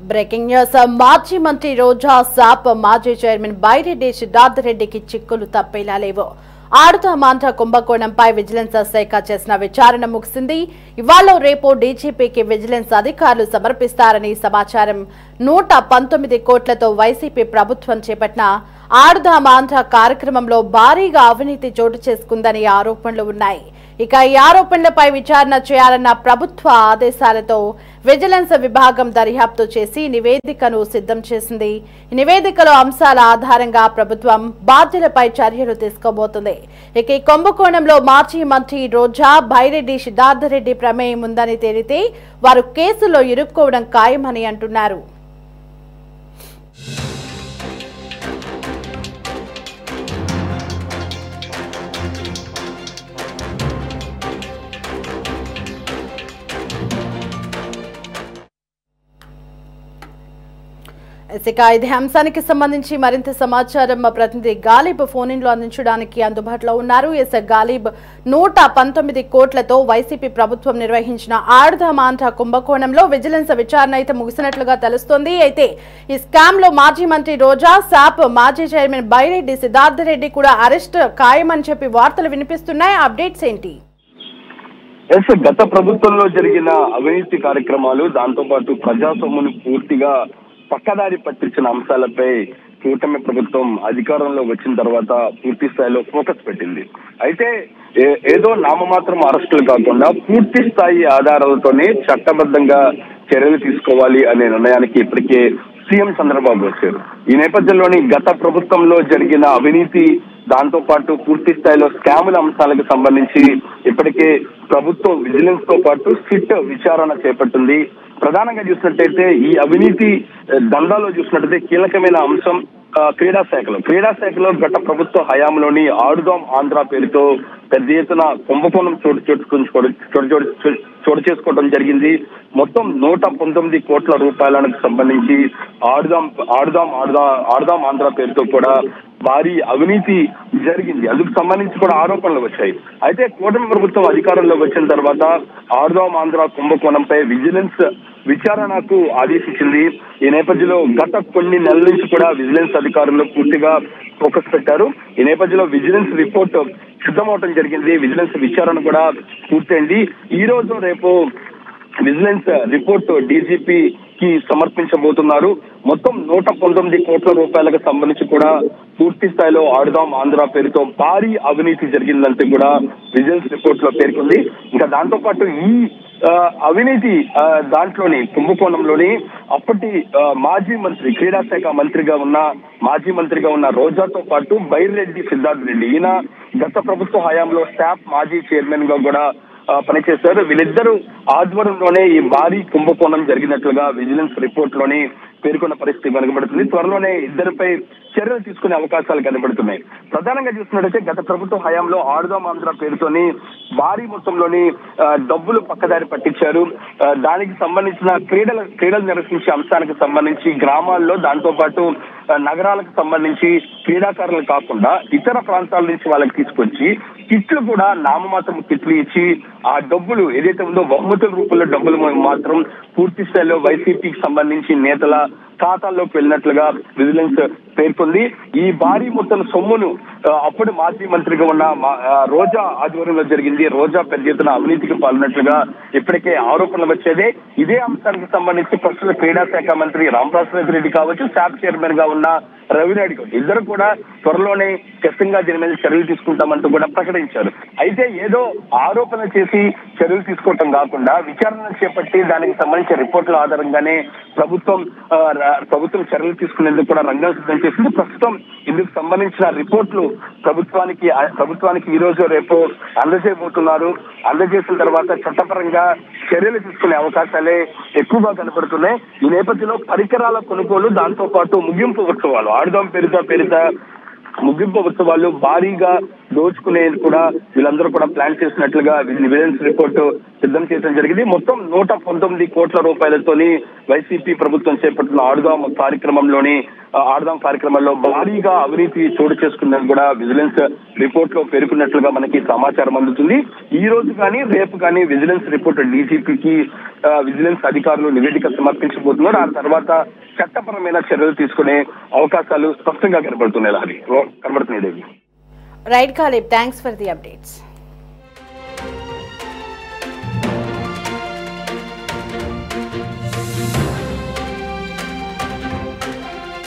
Breaking news మాజీ మంత్రి రోజా సాప్ మాజీ చైర్మన్ బైరెడ్డి సిద్ధార్థ రెడ్డికి చిక్కులు తప్పేలా లేవు. ఆడుదామాంధ్ర కుంభకోణంపై విజిలెన్స్ శాఖ చేసిన విచారణ ముగిసింది. ఇవాళ రేపు డీజీపీకి విజిలెన్స్ అధికారులు సమర్పిస్తారని సమాచారం. 119 కోట్లతో వైసీపీ ప్రభుత్వం చేపట్టిన ఆడుదామాంధ్ర కార్యక్రమంలో భారీగా అవినీతి చోటు చేసుకుందని ఆరోపణలు ఉన్నాయి. ఇక ఈ ఆరోపణలపై విచారణ చేయాలన్న ప్రభుత్వ ఆదేశాలతో విజిలెన్స్ విభాగం దర్యాప్తు చేసి నివేదికను సిద్ధం చేసింది. ఈ నివేదికలో అంశాల ఆధారంగా ప్రభుత్వం బాధ్యులపై చర్యలు తీసుకోబోతుంది. ఇక ఈ కుంభకోణంలో మాజీ మంత్రి రోజా, బైరెడ్డి సిద్ధార్థ రెడ్డి ప్రమేయం ఉందని తేలితే వారు కేసులో ఇరుక్కోవడం ఖాయమని అంటున్నారు. ఇక ఇదే అంశానికి సంబంధించి మరింత సమాచారం మా ప్రతినిధి గాలిబ్ ఫోన్ ఇన్ లో అందించడానికి అందుబాటులో ఉన్నారు. గాలిబ్, 119 కోట్లతో వైసీపీ ప్రభుత్వం నిర్వహించిన ఆడుదామాంధ్ర కుంభకోణంలో విజిలెన్స్ విచారణ అయితే ముగిసినట్లుగా తెలుస్తోంది. అయితే ఈ స్కామ్ లో మాజీ మంత్రి రోజా, సాప్ మాజీ చైర్మన్ బైరెడ్డి సిద్ధార్థ రెడ్డి కూడా అరెస్ట్ ఖాయమని చెప్పి వార్తలు వినిపిస్తున్నాయి. అప్డేట్స్ ఏంటి? గత ప్రభుత్వంలో జరిగిన అవినీతి కార్యక్రమాలు, దాంతో పాటు ప్రజాసొమ్మును పూర్తిగా పక్కదారి పట్టించిన అంశాలపై కూటమి ప్రభుత్వం అధికారంలో వచ్చిన తర్వాత పూర్తి స్థాయిలో ఫోకస్ పెట్టింది. అయితే ఏదో నామమాత్రం అరెస్టులు కాకుండా పూర్తి స్థాయి ఆధారాలతోనే చట్టబద్ధంగా చర్యలు తీసుకోవాలి అనే నిర్ణయానికి ఇప్పటికే సీఎం చంద్రబాబు వచ్చారు. ఈ నేపథ్యంలోని గత ప్రభుత్వంలో జరిగిన అవినీతి, దాంతో పాటు పూర్తి స్థాయిలో స్కాముల అంశాలకు సంబంధించి ఇప్పటికే ప్రభుత్వం విజిలెన్స్ తో పాటు సిట్ విచారణ చేపట్టింది. ప్రధానంగా చూసినట్టయితే ఈ అవినీతి దందాలో చూసినట్టయితే కీలకమైన అంశం క్రీడా శాఖలో గత ప్రభుత్వ హయాంలోని ఆడుదాం ఆంధ్ర పేరుతో పెద్ద ఎత్తున కుంభకోణం చోటు చేసుకోవడం జరిగింది. మొత్తం 119 కోట్ల రూపాయలకు సంబంధించి ఆడుదాం ఆంధ్ర పేరుతో కూడా భారీ అవినీతి జరిగింది. అందుకు సంబంధించి కూడా ఆరోపణలు వచ్చాయి. అయితే కూటమి ప్రభుత్వం అధికారంలోకి వచ్చిన తర్వాత ఆడుదాం ఆంధ్ర కుంభకోణంపై విజిలెన్స్ విచారణకు ఆదేశించింది. ఈ నేపథ్యంలో గత కొన్ని నెలల నుంచి కూడా విజిలెన్స్ అధికారులు పూర్తిగా ఫోకస్ పెట్టారు. ఈ నేపథ్యంలో విజిలెన్స్ రిపోర్ట్ సిద్ధమవటం జరిగింది. విజిలెన్స్ విచారణ కూడా పూర్తయింది. ఈ రోజు రేపు విజిలెన్స్ రిపోర్ట్ డీజీపీకి సమర్పించబోతున్నారు. మొత్తం 119 కోట్ల రూపాయలకు సంబంధించి కూడా పూర్తి స్థాయిలో ఆడుదాం ఆంధ్ర పేరుతో భారీ అవినీతి జరిగిందంటే కూడా విజిలెన్స్ రిపోర్ట్ లో పేర్కొంది. ఇంకా దాంతో పాటు ఈ అవినీతి దాంట్లోని కుంభకోణంలోని అప్పటి మాజీ మంత్రి, క్రీడా శాఖ మాజీ మంత్రిగా ఉన్న రోజాతో పాటు బైరెడ్డి సిద్ధార్థ రెడ్డి, ఈయన గత ప్రభుత్వ హయాంలో స్టాఫ్ మాజీ చైర్మన్ గా కూడా పనిచేశారు. వీళ్ళిద్దరూ ఆధ్వర్యంలోనే ఈ భారీ కుంభకోణం జరిగినట్లుగా విజిలెన్స్ రిపోర్ట్ లోని పేర్కొన్న పరిస్థితి కనబడుతుంది. త్వరలోనే ఇద్దరిపై చర్యలు తీసుకునే అవకాశాలు కనబడుతున్నాయి. ప్రధానంగా చూసినట్టయితే గత ప్రభుత్వ హయాంలో ఆడుదాం ఆంధ్ర పేరుతోని భారీ మొత్తంలోని డబ్బులు పక్కదారి పట్టించారు. దానికి సంబంధించిన క్రీడలు నిర్వహించే అంశానికి సంబంధించి గ్రామాల్లో, దాంతో పాటు నగరాలకు సంబంధించి క్రీడాకారులు కాకుండా ఇతర ప్రాంతాల నుంచి వాళ్ళకి తీసుకొచ్చి కిట్లు కూడా నామమాత్రం కిట్లు ఇచ్చి ఆ డబ్బులు ఏదైతే ఉందో బహుమతుల రూపంలో డబ్బులు మాత్రం పూర్తి స్థాయిలో వైసీపీకి సంబంధించి నేతల ఖాతాల్లోకి వెళ్ళినట్లుగా విజిలెన్స్ పేర్కొంది. ఈ భారీ మొత్తం సొమ్మును అప్పుడు మాజీ మంత్రిగా ఉన్న రోజా ఆధ్వర్యంలో జరిగింది. రోజా పెద్ద ఎత్తున అవినీతికి పాల్గొన్నట్లుగా ఇప్పటికే ఆరోపణలు వచ్చేదే. ఇదే అంశానికి సంబంధించి ప్రస్తుత క్రీడా శాఖ మంత్రి రామప్రసాద్ రెడ్డి కావచ్చు, శాప్ చైర్మన్ గా ఉన్న రవినాయుడు కావచ్చు, ఇద్దరు కూడా త్వరలోనే ఖచ్చితంగా దీని మీద చర్యలు తీసుకుంటామంటూ కూడా ప్రకటించారు. అయితే ఏదో ఆరోపణ చేసి చర్యలు తీసుకోవటం కాకుండా విచారణ చేపట్టి దానికి సంబంధించిన రిపోర్టుల ఆధారంగానే ప్రభుత్వం చర్యలు తీసుకునేందుకు కూడా రంగం సిద్ధం చేసింది. ప్రస్తుతం ఇందుకు సంబంధించిన రిపోర్టులు ప్రభుత్వానికి ఈ రోజు రేపు అందజేయబోతున్నారు. అందజేసిన తర్వాత చట్టపరంగా చర్యలు తీసుకునే అవకాశాలే ఎక్కువగా కనపడుతున్నాయి. ఈ నేపథ్యంలో పరికరాల కొనుగోలు, దాంతో పాటు ముగింపు ఉత్సవాలు, ఆడుదాం పేరిట ముగింపు ఉత్సవాలు భారీగా దోచుకునే కూడా వీళ్ళందరూ కూడా ప్లాన్ చేసినట్లుగా విజిలెన్స్ రిపోర్ట్ సిద్ధం చేయడం జరిగింది. మొత్తం 119 కోట్ల రూపాయలతోని వైసీపీ ప్రభుత్వం చేపట్టిన ఆడుదాం కార్యక్రమంలో భారీగా అవినీతి చోటు చేసుకుందని కూడా విజిలెన్స్ రిపోర్ట్ లో పేర్కొన్నట్లుగా మనకి సమాచారం అందుతుంది. ఈ రోజు కానీ రేపు కానీ విజిలెన్స్ రిపోర్ట్ డీజీపీకి విజిలెన్స్ అధికారులు నివేదిక సమర్పించబోతున్నారు. ఆ తర్వాత చట్టపరమైన చర్యలు తీసుకునే అవకాశాలు స్పష్టంగా కనబడుతున్నాయి. Right Caleb, thanks for the updates.